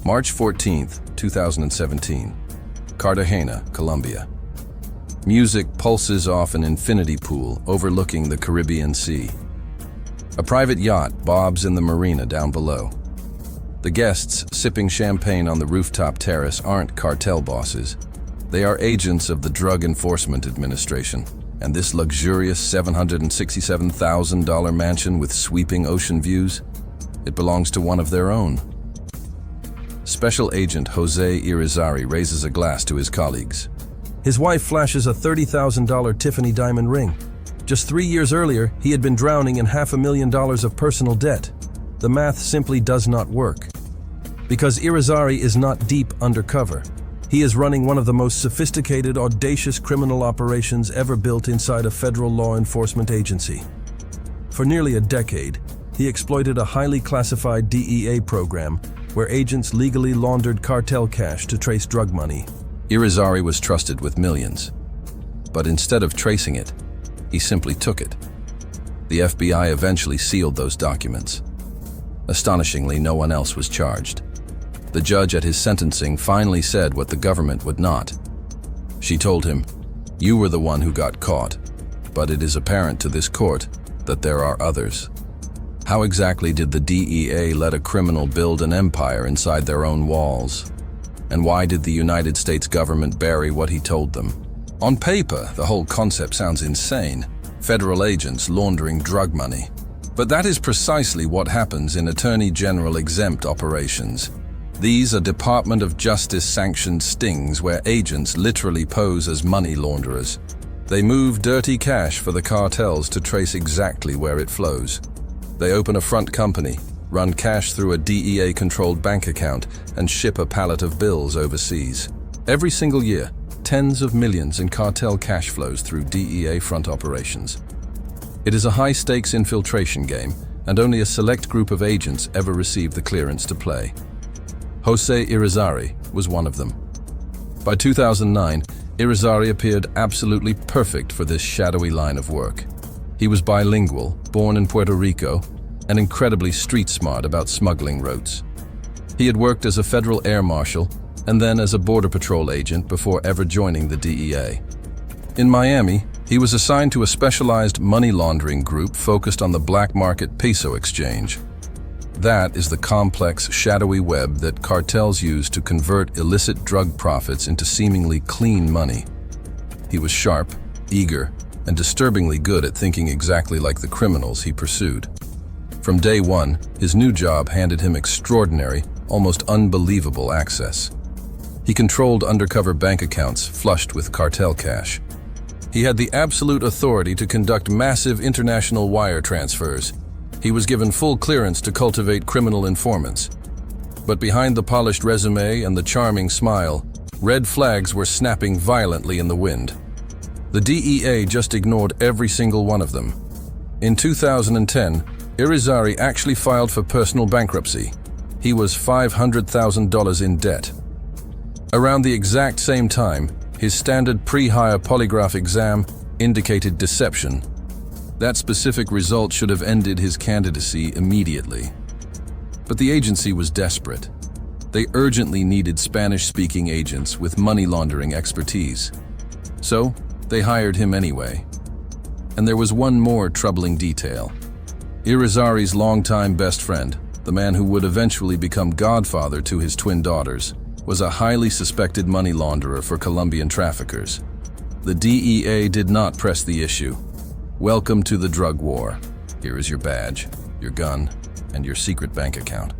March 14, 2017. Cartagena, Colombia. Music pulses off an infinity pool overlooking the Caribbean Sea. A private yacht bobs in the marina down below. The guests sipping champagne on the rooftop terrace aren't cartel bosses. They are agents of the Drug Enforcement Administration, and this luxurious $767,000 mansion with sweeping ocean views, it belongs to one of their own. Special Agent Jose Irizarry raises a glass to his colleagues. His wife flashes a $30,000 Tiffany diamond ring. Just 3 years earlier, he had been drowning in $500,000 of personal debt. The math simply does not work. Because Irizarry is not deep undercover. He is running one of the most sophisticated, audacious criminal operations ever built inside a federal law enforcement agency. For nearly a decade, he exploited a highly classified DEA program where agents legally laundered cartel cash to trace drug money. Irizarry was trusted with millions. But instead of tracing it, he simply took it. The FBI eventually sealed those documents. Astonishingly, no one else was charged. The judge at his sentencing finally said what the government would not. She told him, "You were the one who got caught, but it is apparent to this court that there are others." How exactly did the DEA let a criminal build an empire inside their own walls? And why did the United States government bury what he told them? On paper, the whole concept sounds insane. Federal agents laundering drug money. But that is precisely what happens in Attorney General exempt operations. These are Department of Justice sanctioned stings where agents literally pose as money launderers. They move dirty cash for the cartels to trace exactly where it flows. They open a front company, run cash through a DEA-controlled bank account, and ship a pallet of bills overseas. Every single year, tens of millions in cartel cash flows through DEA front operations. It is a high-stakes infiltration game, and only a select group of agents ever receive the clearance to play. Jose Irizarry was one of them. By 2009, Irizarry appeared absolutely perfect for this shadowy line of work. He was bilingual, born in Puerto Rico, and incredibly street-smart about smuggling routes. He had worked as a federal air marshal and then as a border patrol agent before ever joining the DEA. In Miami, he was assigned to a specialized money laundering group focused on the black market peso exchange. That is the complex, shadowy web that cartels use to convert illicit drug profits into seemingly clean money. He was sharp, eager, and disturbingly good at thinking exactly like the criminals he pursued. From day one, his new job handed him extraordinary, almost unbelievable access. He controlled undercover bank accounts flushed with cartel cash. He had the absolute authority to conduct massive international wire transfers. He was given full clearance to cultivate criminal informants. But behind the polished resume and the charming smile, red flags were snapping violently in the wind. The DEA just ignored every single one of them. In 2010, Irizarry actually filed for personal bankruptcy. He was $500,000 in debt. Around the exact same time, his standard pre-hire polygraph exam indicated deception. That specific result should have ended his candidacy immediately. But the agency was desperate. They urgently needed Spanish-speaking agents with money laundering expertise. So, they hired him anyway. And there was one more troubling detail. Irizarry's longtime best friend, the man who would eventually become godfather to his twin daughters, was a highly suspected money launderer for Colombian traffickers. The DEA did not press the issue. Welcome to the drug war. Here is your badge, your gun, and your secret bank account.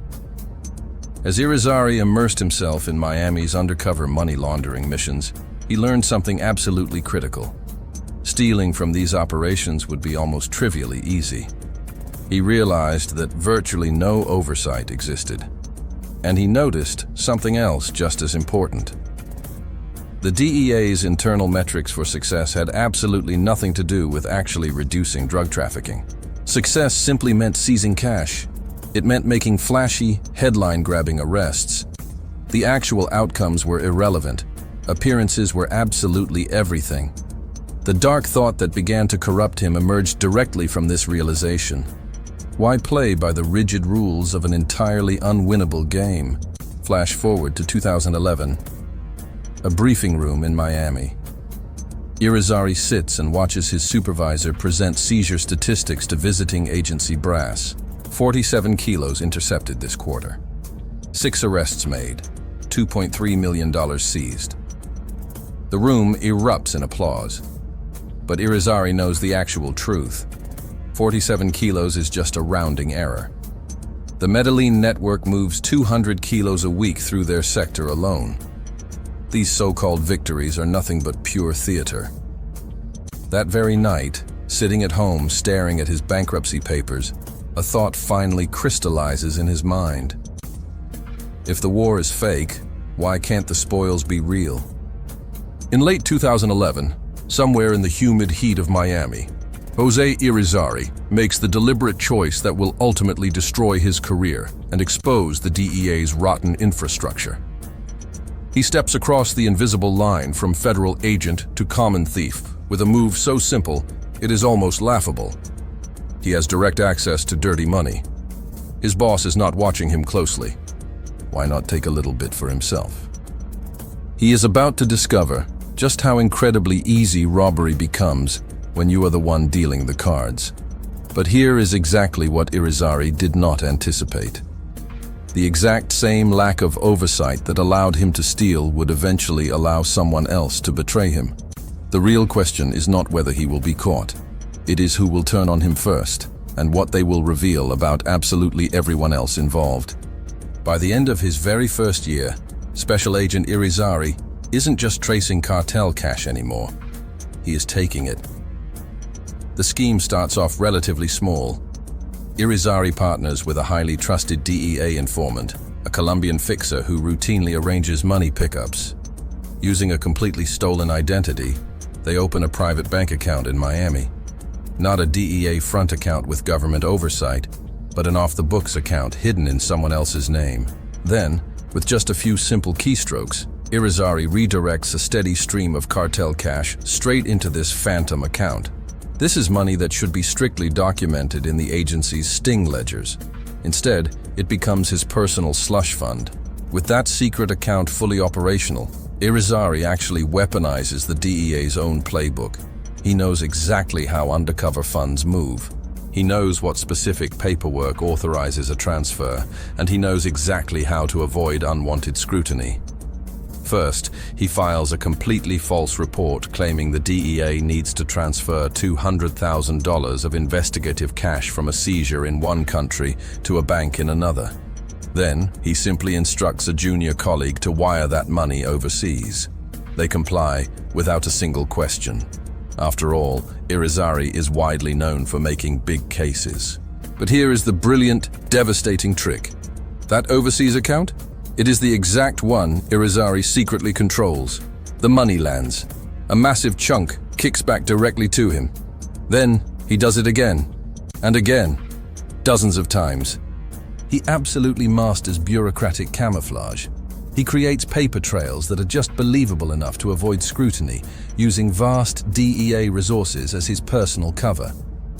As Irizarry immersed himself in Miami's undercover money laundering missions, he learned something absolutely critical. Stealing from these operations would be almost trivially easy. He realized that virtually no oversight existed. And he noticed something else just as important. The DEA's internal metrics for success had absolutely nothing to do with actually reducing drug trafficking. Success simply meant seizing cash. It meant making flashy, headline-grabbing arrests. The actual outcomes were irrelevant. Appearances were absolutely everything. The dark thought that began to corrupt him emerged directly from this realization. Why play by the rigid rules of an entirely unwinnable game? Flash forward to 2011. A briefing room in Miami. Irizarry sits and watches his supervisor present seizure statistics to visiting agency brass. 47 kilos intercepted this quarter. 6 arrests made. $2.3 million seized. The room erupts in applause. But Irizarry knows the actual truth. 47 kilos is just a rounding error. The Medellin network moves 200 kilos a week through their sector alone. These so-called victories are nothing but pure theater. That very night, sitting at home staring at his bankruptcy papers, a thought finally crystallizes in his mind. If the war is fake, why can't the spoils be real? In late 2011, somewhere in the humid heat of Miami, Jose Irizarry makes the deliberate choice that will ultimately destroy his career and expose the DEA's rotten infrastructure. He steps across the invisible line from federal agent to common thief with a move so simple it is almost laughable. He has direct access to dirty money. His boss is not watching him closely. Why not take a little bit for himself? He is about to discover just how incredibly easy robbery becomes when you are the one dealing the cards. But here is exactly what Irizarry did not anticipate. The exact same lack of oversight that allowed him to steal would eventually allow someone else to betray him. The real question is not whether he will be caught. It is who will turn on him first, and what they will reveal about absolutely everyone else involved. By the end of his very first year, Special Agent Irizarry isn't just tracing cartel cash anymore. He is taking it. The scheme starts off relatively small. Irizarry partners with a highly trusted DEA informant, a Colombian fixer who routinely arranges money pickups. Using a completely stolen identity, they open a private bank account in Miami. Not a DEA front account with government oversight, but an off-the-books account hidden in someone else's name. Then, with just a few simple keystrokes, Irizarry redirects a steady stream of cartel cash straight into this phantom account. This is money that should be strictly documented in the agency's sting ledgers. Instead, it becomes his personal slush fund. With that secret account fully operational, Irizarry actually weaponizes the DEA's own playbook. He knows exactly how undercover funds move. He knows what specific paperwork authorizes a transfer, and he knows exactly how to avoid unwanted scrutiny. First, he files a completely false report claiming the DEA needs to transfer $200,000 of investigative cash from a seizure in one country to a bank in another. Then, he simply instructs a junior colleague to wire that money overseas. They comply without a single question. After all, Irizarry is widely known for making big cases. But here is the brilliant, devastating trick. That overseas account? It is the exact one Irizarry secretly controls. The money lands. A massive chunk kicks back directly to him. Then he does it again, and again, dozens of times. He absolutely masters bureaucratic camouflage. He creates paper trails that are just believable enough to avoid scrutiny, using vast DEA resources as his personal cover.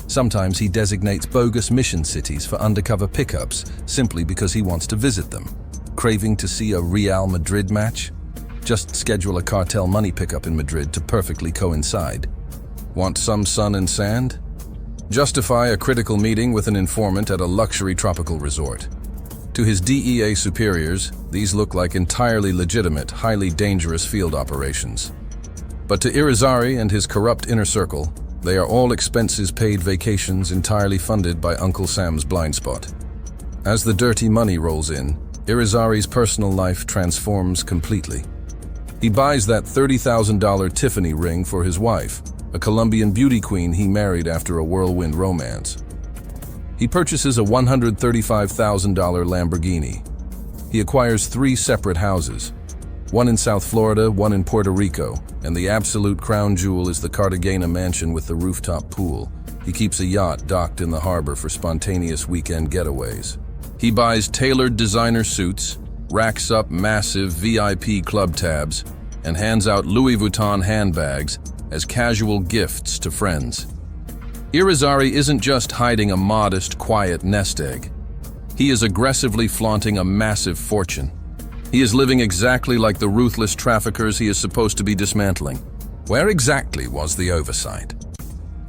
Sometimes he designates bogus mission cities for undercover pickups simply because he wants to visit them. Craving to see a Real Madrid match? Just schedule a cartel money pickup in Madrid to perfectly coincide. Want some sun and sand? Justify a critical meeting with an informant at a luxury tropical resort. To his DEA superiors, these look like entirely legitimate, highly dangerous field operations. But to Irizarry and his corrupt inner circle, they are all expenses-paid vacations entirely funded by Uncle Sam's blind spot. As the dirty money rolls in, Irizarry's personal life transforms completely. He buys that $30,000 Tiffany ring for his wife, a Colombian beauty queen he married after a whirlwind romance. He purchases a $135,000 Lamborghini. He acquires 3 separate houses, one in South Florida, one in Puerto Rico, and the absolute crown jewel is the Cartagena mansion with the rooftop pool. He keeps a yacht docked in the harbor for spontaneous weekend getaways. He buys tailored designer suits, racks up massive VIP club tabs, and hands out Louis Vuitton handbags as casual gifts to friends. Irizarry isn't just hiding a modest, quiet nest egg. He is aggressively flaunting a massive fortune. He is living exactly like the ruthless traffickers he is supposed to be dismantling. Where exactly was the oversight?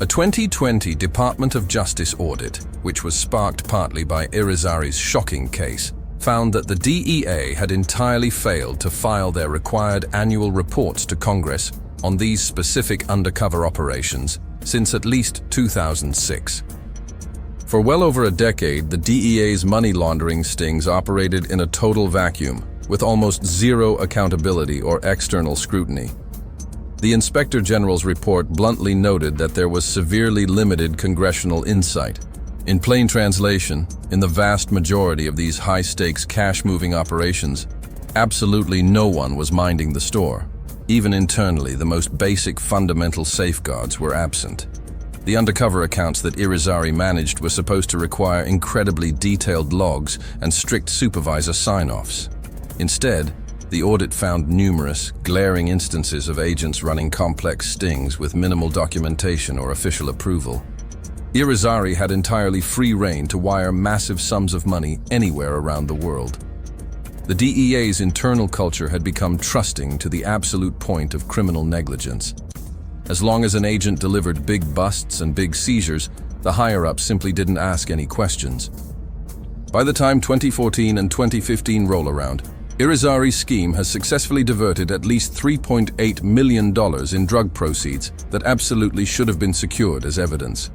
A 2020 Department of Justice audit, which was sparked partly by Irizarry's shocking case, found that the DEA had entirely failed to file their required annual reports to Congress on these specific undercover operations since at least 2006. For well over a decade, the DEA's money laundering stings operated in a total vacuum, with almost zero accountability or external scrutiny. The Inspector General's report bluntly noted that there was severely limited congressional insight. In plain translation, in the vast majority of these high-stakes cash-moving operations, absolutely no one was minding the store. Even internally, the most basic fundamental safeguards were absent. The undercover accounts that Irizarry managed were supposed to require incredibly detailed logs and strict supervisor sign-offs. Instead, the audit found numerous, glaring instances of agents running complex stings with minimal documentation or official approval. Irizarry had entirely free rein to wire massive sums of money anywhere around the world. The DEA's internal culture had become trusting to the absolute point of criminal negligence. As long as an agent delivered big busts and big seizures, the higher-ups simply didn't ask any questions. By the time 2014 and 2015 roll around, Irizarry's scheme has successfully diverted at least $3.8 million in drug proceeds that absolutely should have been secured as evidence.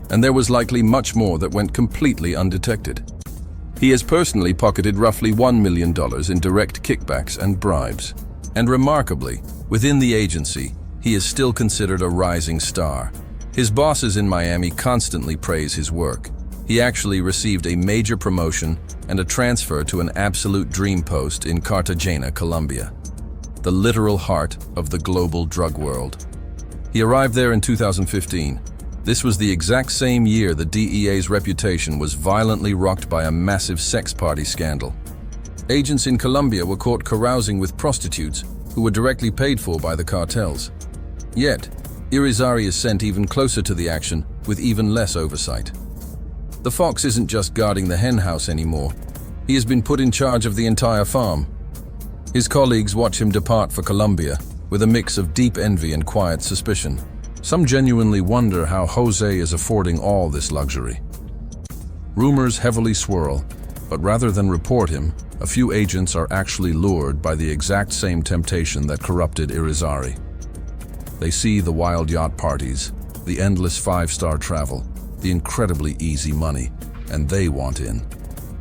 And there was likely much more that went completely undetected. He has personally pocketed roughly $1 million in direct kickbacks and bribes. And remarkably, within the agency, he is still considered a rising star. His bosses in Miami constantly praise his work. He actually received a major promotion and a transfer to an absolute dream post in Cartagena, Colombia, the literal heart of the global drug world. He arrived there in 2015. This was the exact same year the DEA's reputation was violently rocked by a massive sex party scandal. Agents in Colombia were caught carousing with prostitutes who were directly paid for by the cartels. Yet, Irizarry is sent even closer to the action with even less oversight. The fox isn't just guarding the hen house anymore. He has been put in charge of the entire farm. His colleagues watch him depart for Colombia with a mix of deep envy and quiet suspicion. Some genuinely wonder how Jose is affording all this luxury. Rumors heavily swirl, but rather than report him, a few agents are actually lured by the exact same temptation that corrupted Irizarry. They see the wild yacht parties, the endless five-star travel, the incredibly easy money, and they want in.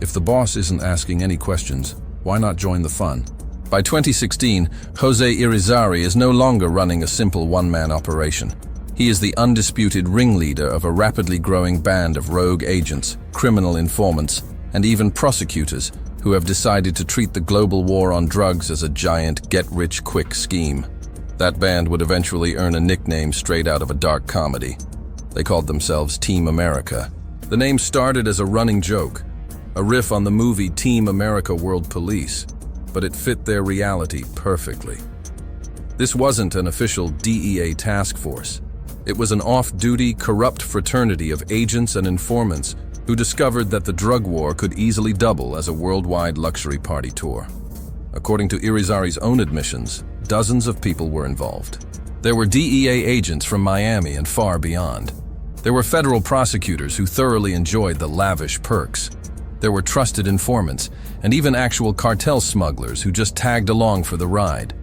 If the boss isn't asking any questions, why not join the fun? By 2016, Jose Irizarry is no longer running a simple one-man operation. He is the undisputed ringleader of a rapidly growing band of rogue agents, criminal informants, and even prosecutors who have decided to treat the global war on drugs as a giant get-rich-quick scheme. That band would eventually earn a nickname straight out of a dark comedy. They called themselves Team America. The name started as a running joke, a riff on the movie Team America World Police, but it fit their reality perfectly. This wasn't an official DEA task force. It was an off-duty, corrupt fraternity of agents and informants who discovered that the drug war could easily double as a worldwide luxury party tour. According to Irizarry's own admissions, dozens of people were involved. There were DEA agents from Miami and far beyond. There were federal prosecutors who thoroughly enjoyed the lavish perks. There were trusted informants and even actual cartel smugglers who just tagged along for the ride.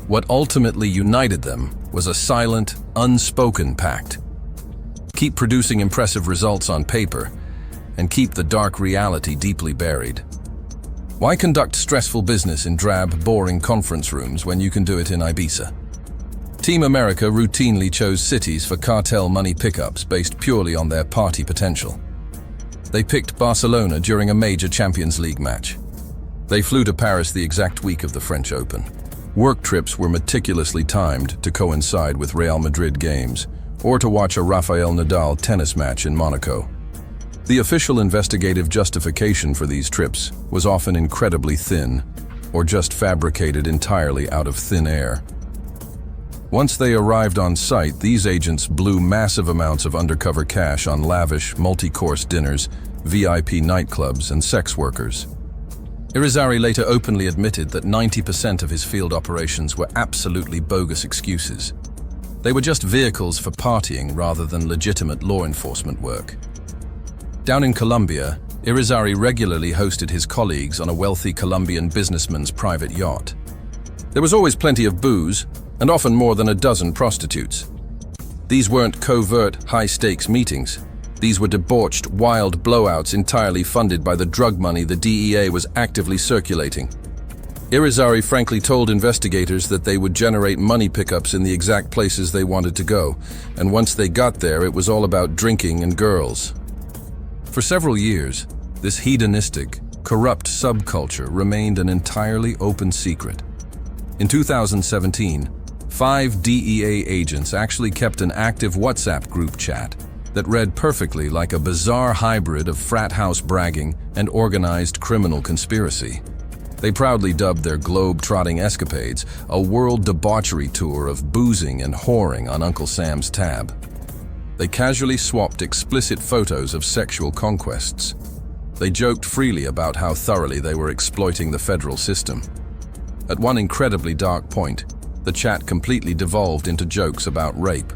What ultimately united them was a silent, unspoken pact. Keep producing impressive results on paper, and keep the dark reality deeply buried. Why conduct stressful business in drab, boring conference rooms when you can do it in Ibiza? Team America routinely chose cities for cartel money pickups based purely on their party potential. They picked Barcelona during a major Champions League match. They flew to Paris the exact week of the French Open. Work trips were meticulously timed to coincide with Real Madrid games, or to watch a Rafael Nadal tennis match in Monaco. The official investigative justification for these trips was often incredibly thin, or just fabricated entirely out of thin air. Once they arrived on site, these agents blew massive amounts of undercover cash on lavish, multi-course dinners, VIP nightclubs, and sex workers. Irizarry later openly admitted that 90% of his field operations were absolutely bogus excuses. They were just vehicles for partying rather than legitimate law enforcement work. Down in Colombia, Irizarry regularly hosted his colleagues on a wealthy Colombian businessman's private yacht. There was always plenty of booze, and often more than a dozen prostitutes. These weren't covert, high-stakes meetings. These were debauched, wild blowouts entirely funded by the drug money the DEA was actively circulating. Irizarry frankly told investigators that they would generate money pickups in the exact places they wanted to go, and once they got there, it was all about drinking and girls. For several years, this hedonistic, corrupt subculture remained an entirely open secret. In 2017, 5 DEA agents actually kept an active WhatsApp group chat that read perfectly like a bizarre hybrid of frat house bragging and organized criminal conspiracy. They proudly dubbed their globe-trotting escapades a world debauchery tour of boozing and whoring on Uncle Sam's tab. They casually swapped explicit photos of sexual conquests. They joked freely about how thoroughly they were exploiting the federal system. At one incredibly dark point, the chat completely devolved into jokes about rape,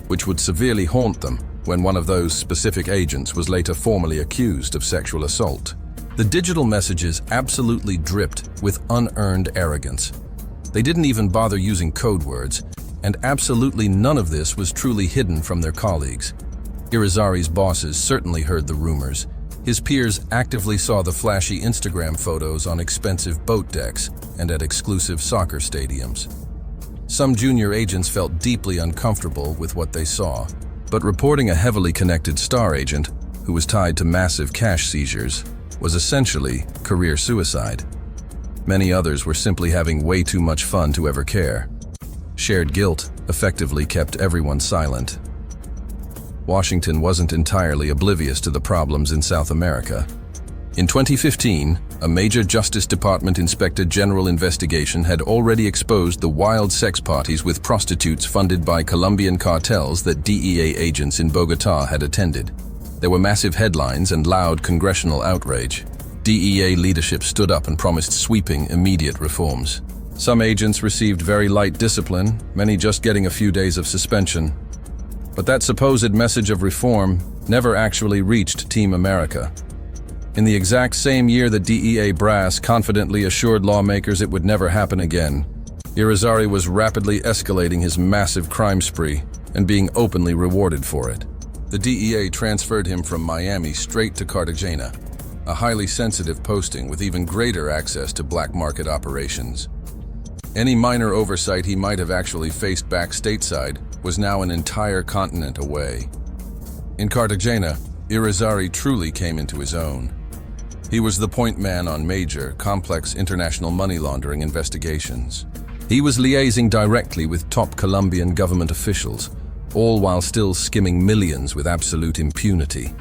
which would severely haunt them when one of those specific agents was later formally accused of sexual assault. The digital messages absolutely dripped with unearned arrogance. They didn't even bother using code words, and absolutely none of this was truly hidden from their colleagues. Irizarry's bosses certainly heard the rumors. His peers actively saw the flashy Instagram photos on expensive boat decks and at exclusive soccer stadiums. Some junior agents felt deeply uncomfortable with what they saw, but reporting a heavily connected star agent, who was tied to massive cash seizures, was essentially career suicide. Many others were simply having way too much fun to ever care. Shared guilt effectively kept everyone silent. Washington wasn't entirely oblivious to the problems in South America. In 2015, a major Justice Department Inspector General investigation had already exposed the wild sex parties with prostitutes funded by Colombian cartels that DEA agents in Bogotá had attended. There were massive headlines and loud congressional outrage. DEA leadership stood up and promised sweeping, immediate reforms. Some agents received very light discipline, many just getting a few days of suspension. But that supposed message of reform never actually reached Team America. In the exact same year the DEA brass confidently assured lawmakers it would never happen again, Irizarry was rapidly escalating his massive crime spree and being openly rewarded for it. The DEA transferred him from Miami straight to Cartagena, a highly sensitive posting with even greater access to black market operations. Any minor oversight he might have actually faced back stateside was now an entire continent away. In Cartagena, Irizarry truly came into his own. He was the point man on major, complex international money laundering investigations. He was liaising directly with top Colombian government officials, all while still skimming millions with absolute impunity.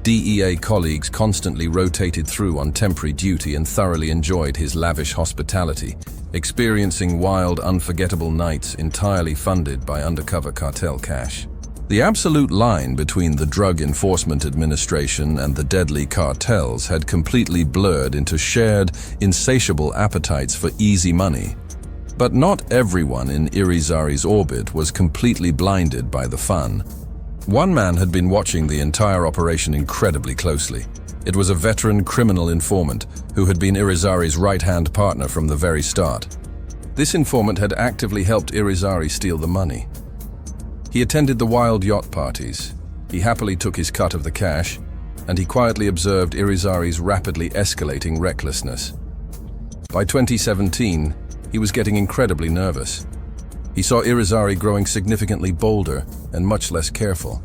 DEA colleagues constantly rotated through on temporary duty and thoroughly enjoyed his lavish hospitality, experiencing wild, unforgettable nights entirely funded by undercover cartel cash. The absolute line between the Drug Enforcement Administration and the deadly cartels had completely blurred into shared, insatiable appetites for easy money. But not everyone in Irizarry's orbit was completely blinded by the fun. One man had been watching the entire operation incredibly closely. It was a veteran criminal informant who had been Irizarry's right-hand partner from the very start. This informant had actively helped Irizarry steal the money. He attended the wild yacht parties. He happily took his cut of the cash, and he quietly observed Irizarry's rapidly escalating recklessness. By 2017, he was getting incredibly nervous. He saw Irizarry growing significantly bolder and much less careful.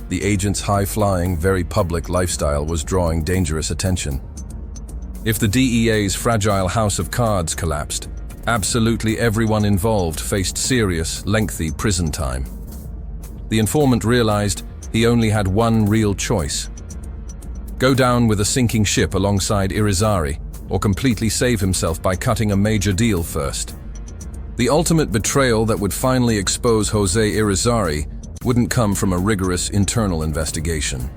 The agent's high-flying, very public lifestyle was drawing dangerous attention. If the DEA's fragile house of cards collapsed, absolutely everyone involved faced serious, lengthy prison time. The informant realized he only had one real choice: go down with a sinking ship alongside Irizarry, or completely save himself by cutting a major deal first. The ultimate betrayal that would finally expose Jose Irizarry wouldn't come from a rigorous internal investigation.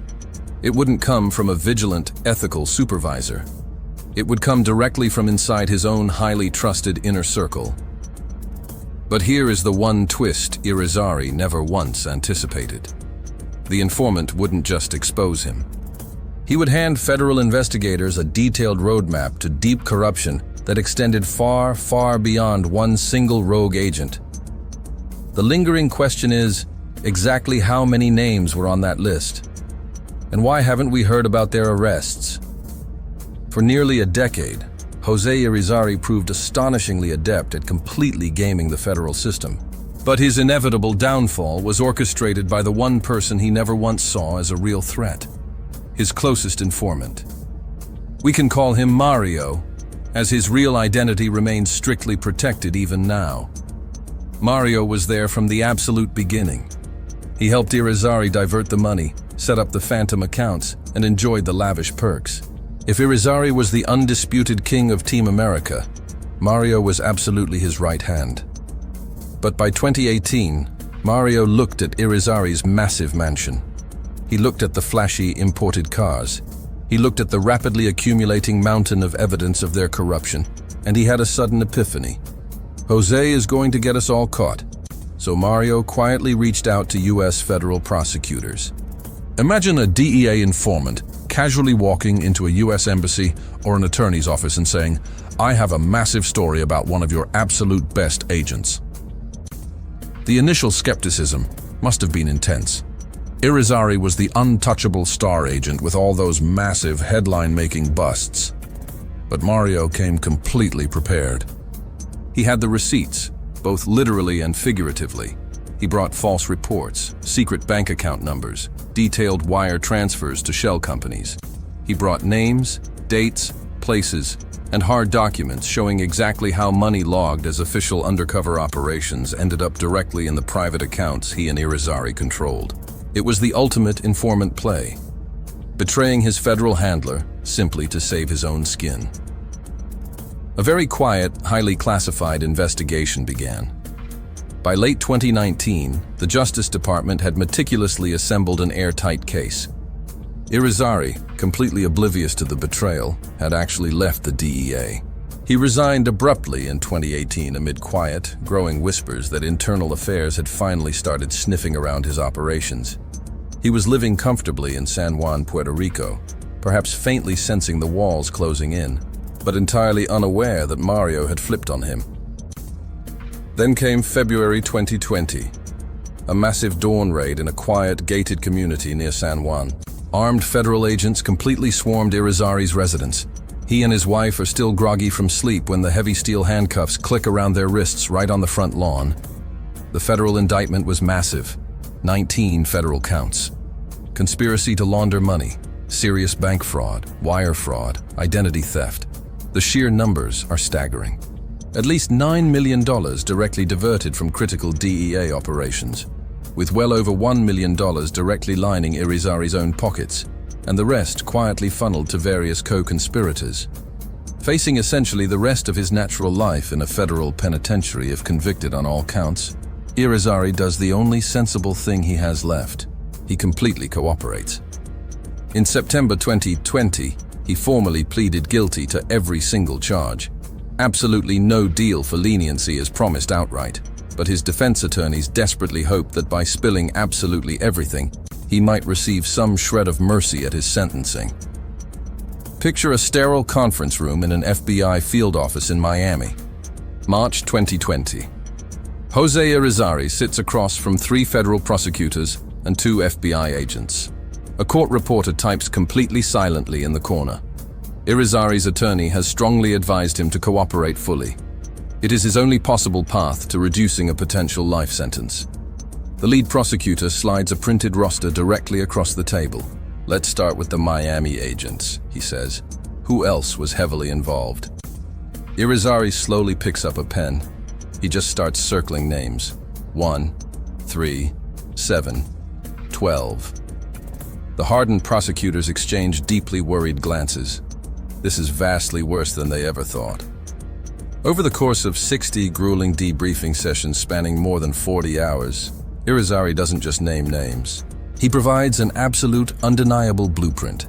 It wouldn't come from a vigilant, ethical supervisor. It would come directly from inside his own highly trusted inner circle. But here is the one twist Irizarry never once anticipated. The informant wouldn't just expose him. He would hand federal investigators a detailed roadmap to deep corruption that extended far, far beyond one single rogue agent. The lingering question is, exactly how many names were on that list? And why haven't we heard about their arrests? For nearly a decade, Jose Irizarry proved astonishingly adept at completely gaming the federal system. But his inevitable downfall was orchestrated by the one person he never once saw as a real threat: his closest informant. We can call him Mario, as his real identity remains strictly protected even now. Mario was there from the absolute beginning. He helped Irizarry divert the money, set up the phantom accounts, and enjoyed the lavish perks. If Irizarry was the undisputed king of Team America, Mario was absolutely his right hand. But by 2018, Mario looked at Irizarry's massive mansion. He looked at the flashy imported cars. He looked at the rapidly accumulating mountain of evidence of their corruption, and he had a sudden epiphany. Jose is going to get us all caught. So Mario quietly reached out to US federal prosecutors. Imagine a DEA informant casually walking into a US embassy or an attorney's office and saying, "I have a massive story about one of your absolute best agents." The initial skepticism must have been intense. Irizarry was the untouchable star agent with all those massive headline-making busts. But Mario came completely prepared. He had the receipts, both literally and figuratively. He brought false reports, secret bank account numbers, detailed wire transfers to shell companies. He brought names, dates, places, and hard documents showing exactly how money logged as official undercover operations ended up directly in the private accounts he and Irizarry controlled. It was the ultimate informant play, betraying his federal handler simply to save his own skin. A very quiet, highly classified investigation began. By late 2019, the Justice Department had meticulously assembled an airtight case. Irizarry, completely oblivious to the betrayal, had actually left the DEA. He resigned abruptly in 2018 amid quiet, growing whispers that internal affairs had finally started sniffing around his operations. He was living comfortably in San Juan, Puerto Rico, perhaps faintly sensing the walls closing in, but entirely unaware that Mario had flipped on him. Then came February 2020, a massive dawn raid in a quiet, gated community near San Juan. Armed federal agents completely swarmed Irizarry's residence. He and his wife are still groggy from sleep when the heavy steel handcuffs click around their wrists right on the front lawn. The federal indictment was massive, 19 federal counts. Conspiracy to launder money, serious bank fraud, wire fraud, identity theft. The sheer numbers are staggering. At least $9 million directly diverted from critical DEA operations, with well over $1 million directly lining Irizarry's own pockets, and the rest quietly funneled to various co-conspirators. Facing essentially the rest of his natural life in a federal penitentiary if convicted on all counts, Irizarry does the only sensible thing he has left. He completely cooperates. In September 2020, he formally pleaded guilty to every single charge. Absolutely no deal for leniency is promised outright, but his defense attorneys desperately hoped that by spilling absolutely everything, he might receive some shred of mercy at his sentencing. Picture a sterile conference room in an FBI field office in Miami. March 2020. Jose Irizarry sits across from 3 federal prosecutors and 2 FBI agents. A court reporter types completely silently in the corner. Irizarry's attorney has strongly advised him to cooperate fully. It is his only possible path to reducing a potential life sentence. The lead prosecutor slides a printed roster directly across the table. "Let's start with the Miami agents," he says. "Who else was heavily involved?" Irizarry slowly picks up a pen. He just starts circling names. 1, 3, 7, 12. The hardened prosecutors exchange deeply worried glances. This is vastly worse than they ever thought. Over the course of 60 grueling debriefing sessions spanning more than 40 hours, Irizarry doesn't just name names. He provides an absolute, undeniable blueprint.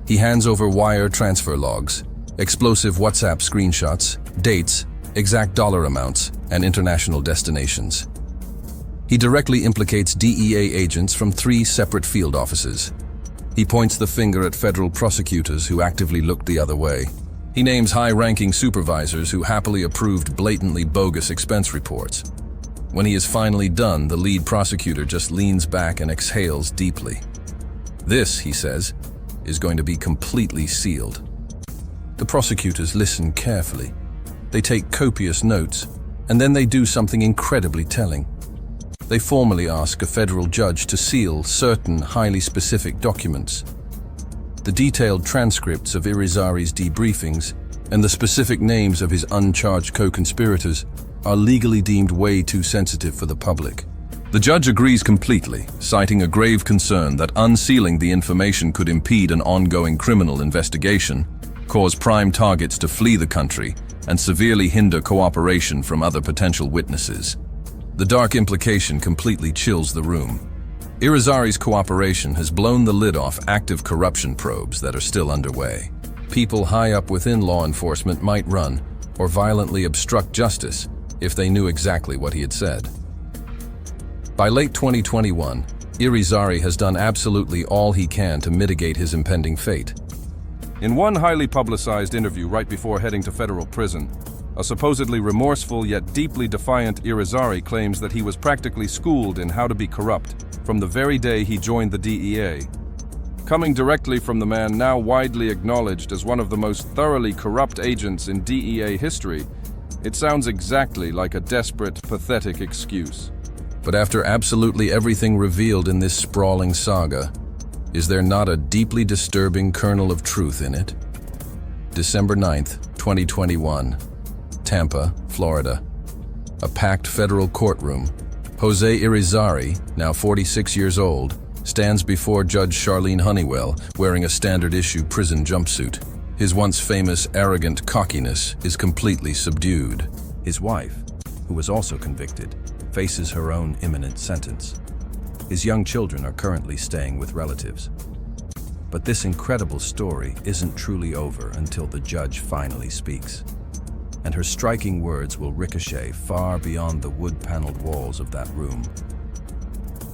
He hands over wire transfer logs, explosive WhatsApp screenshots, dates, exact dollar amounts, and international destinations. He directly implicates DEA agents from 3 separate field offices. He points the finger at federal prosecutors who actively looked the other way. He names high-ranking supervisors who happily approved blatantly bogus expense reports. When he is finally done, the lead prosecutor just leans back and exhales deeply. This, he says, is going to be completely sealed. The prosecutors listen carefully. They take copious notes, and then they do something incredibly telling. They formally ask a federal judge to seal certain highly specific documents. The detailed transcripts of Irizarry's debriefings and the specific names of his uncharged co-conspirators are legally deemed way too sensitive for the public. The judge agrees completely, citing a grave concern that unsealing the information could impede an ongoing criminal investigation, cause prime targets to flee the country, and severely hinder cooperation from other potential witnesses. The dark implication completely chills the room. Irizarry's cooperation has blown the lid off active corruption probes that are still underway. People high up within law enforcement might run or violently obstruct justice if they knew exactly what he had said. By late 2021, Irizarry has done absolutely all he can to mitigate his impending fate. In one highly publicized interview right before heading to federal prison, a supposedly remorseful yet deeply defiant Irizarry claims that he was practically schooled in how to be corrupt from the very day he joined the DEA. Coming directly from the man now widely acknowledged as one of the most thoroughly corrupt agents in DEA history, it sounds exactly like a desperate, pathetic excuse. But after absolutely everything revealed in this sprawling saga, is there not a deeply disturbing kernel of truth in it? December 9th, 2021. Tampa, Florida. A packed federal courtroom. Jose Irizarry, now 46 years old, stands before Judge Charlene Honeywell wearing a standard-issue prison jumpsuit. His once famous arrogant cockiness is completely subdued. His wife, who was also convicted, faces her own imminent sentence. His young children are currently staying with relatives. But this incredible story isn't truly over until the judge finally speaks. And her striking words will ricochet far beyond the wood-paneled walls of that room.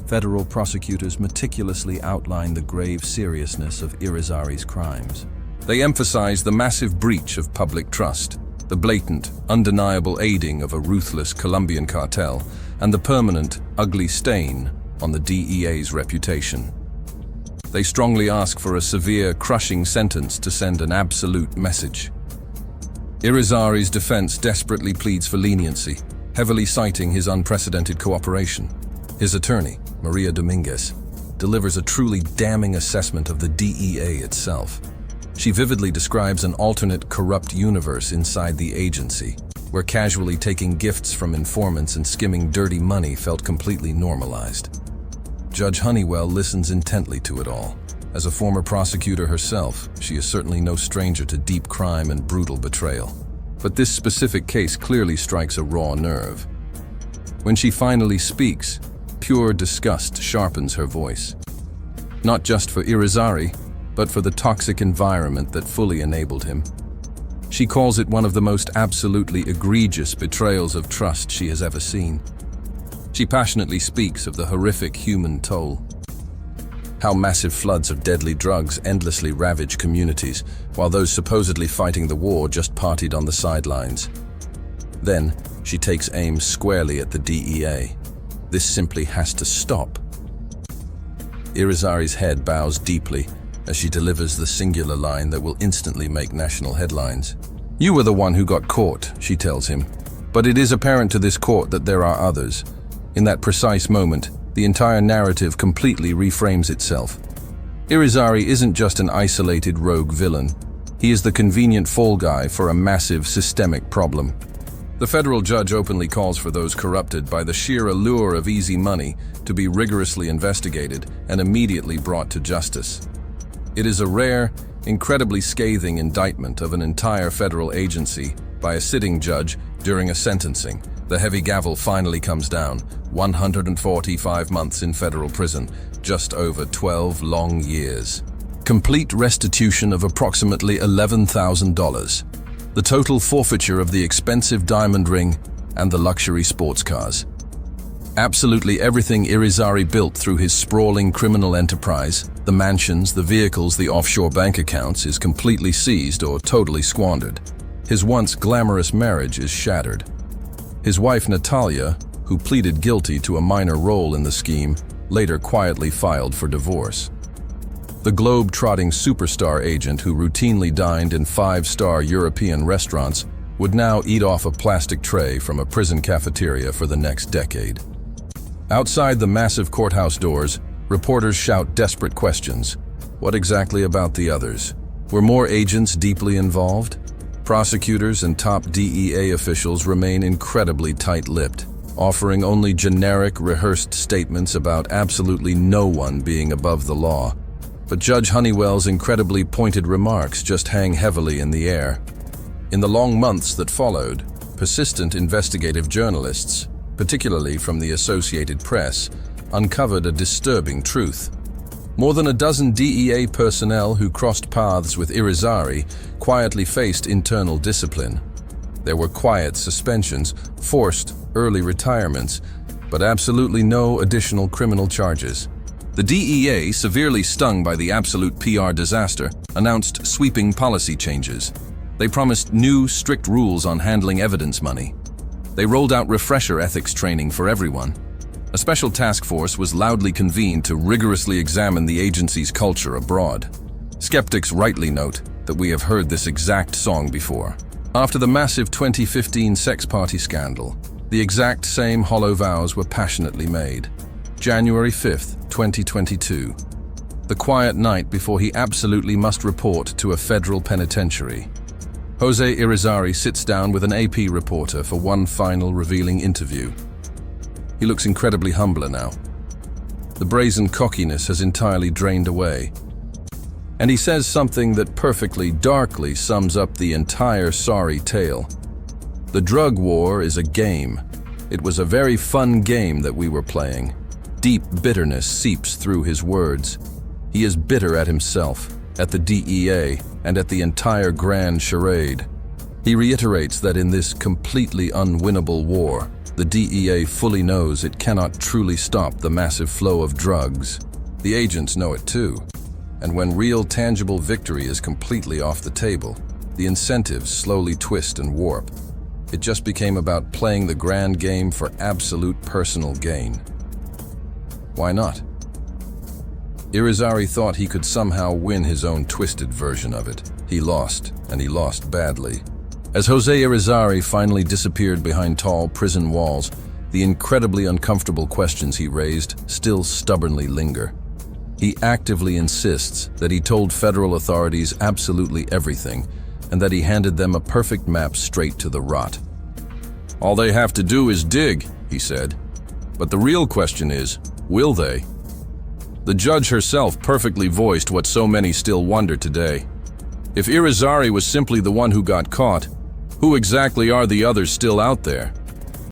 Federal prosecutors meticulously outline the grave seriousness of Irizarry's crimes. They emphasize the massive breach of public trust, the blatant, undeniable aiding of a ruthless Colombian cartel, and the permanent, ugly stain on the DEA's reputation. They strongly ask for a severe, crushing sentence to send an absolute message. Irizarry's defense desperately pleads for leniency, heavily citing his unprecedented cooperation. His attorney, Maria Dominguez, delivers a truly damning assessment of the DEA itself. She vividly describes an alternate corrupt universe inside the agency, where casually taking gifts from informants and skimming dirty money felt completely normalized. Judge Honeywell listens intently to it all. As a former prosecutor herself, she is certainly no stranger to deep crime and brutal betrayal. But this specific case clearly strikes a raw nerve. When she finally speaks, pure disgust sharpens her voice. Not just for Irizarry, but for the toxic environment that fully enabled him. She calls it one of the most absolutely egregious betrayals of trust she has ever seen. She passionately speaks of the horrific human toll. How massive floods of deadly drugs endlessly ravage communities, while those supposedly fighting the war just partied on the sidelines. Then, she takes aim squarely at the DEA. This simply has to stop. Irizarry's head bows deeply as she delivers the singular line that will instantly make national headlines. "You were the one who got caught," she tells him. "But it is apparent to this court that there are others." In that precise moment, the entire narrative completely reframes itself. Irizarry isn't just an isolated rogue villain. He is the convenient fall guy for a massive systemic problem. The federal judge openly calls for those corrupted by the sheer allure of easy money to be rigorously investigated and immediately brought to justice. It is a rare, incredibly scathing indictment of an entire federal agency by a sitting judge during a sentencing. The heavy gavel finally comes down. 145 months in federal prison, just over 12 long years. complete restitution of approximately $11,000, the total forfeiture of the expensive diamond ring and the luxury sports cars. Absolutely everything Irizarry built through his sprawling criminal enterprise, the mansions, the vehicles, the offshore bank accounts, is completely seized or totally squandered. His once glamorous marriage is shattered. His wife Natalia, who pleaded guilty to a minor role in the scheme, later quietly filed for divorce. The globe-trotting superstar agent who routinely dined in five-star European restaurants would now eat off a plastic tray from a prison cafeteria for the next decade. Outside the massive courthouse doors, reporters shout desperate questions. What exactly about the others? Were more agents deeply involved? Prosecutors and top DEA officials remain incredibly tight-lipped, offering only generic, rehearsed statements about absolutely no one being above the law. But Judge Honeywell's incredibly pointed remarks just hang heavily in the air. In the long months that followed, persistent investigative journalists, particularly from the Associated Press, uncovered a disturbing truth. More than a dozen DEA personnel who crossed paths with Irizarry quietly faced internal discipline. There were quiet suspensions, forced early retirements, but absolutely no additional criminal charges. The DEA, severely stung by the absolute PR disaster, announced sweeping policy changes. They promised new, strict rules on handling evidence money. They rolled out refresher ethics training for everyone. A special task force was loudly convened to rigorously examine the agency's culture abroad. Skeptics rightly note that we have heard this exact song before. After the massive 2015 sex party scandal, the exact same hollow vows were passionately made. January 5th, 2022. The quiet night before he absolutely must report to a federal penitentiary. Jose Irizarry sits down with an AP reporter for one final revealing interview. He looks incredibly humbler now. The brazen cockiness has entirely drained away. And he says something that perfectly, darkly sums up the entire sorry tale. The drug war is a game. It was a very fun game that we were playing. Deep bitterness seeps through his words. He is bitter at himself, at the DEA, and at the entire grand charade. He reiterates that in this completely unwinnable war, the DEA fully knows it cannot truly stop the massive flow of drugs. The agents know it too. And when real tangible victory is completely off the table, the incentives slowly twist and warp. It just became about playing the grand game for absolute personal gain. Why not? Irizarry thought he could somehow win his own twisted version of it. He lost, and he lost badly. As Jose Irizarry finally disappeared behind tall prison walls, the incredibly uncomfortable questions he raised still stubbornly linger. He actively insists that he told federal authorities absolutely everything, and that he handed them a perfect map straight to the rot. All they have to do is dig, he said. But the real question is, will they? The judge herself perfectly voiced what so many still wonder today. If Irizarry was simply the one who got caught, who exactly are the others still out there?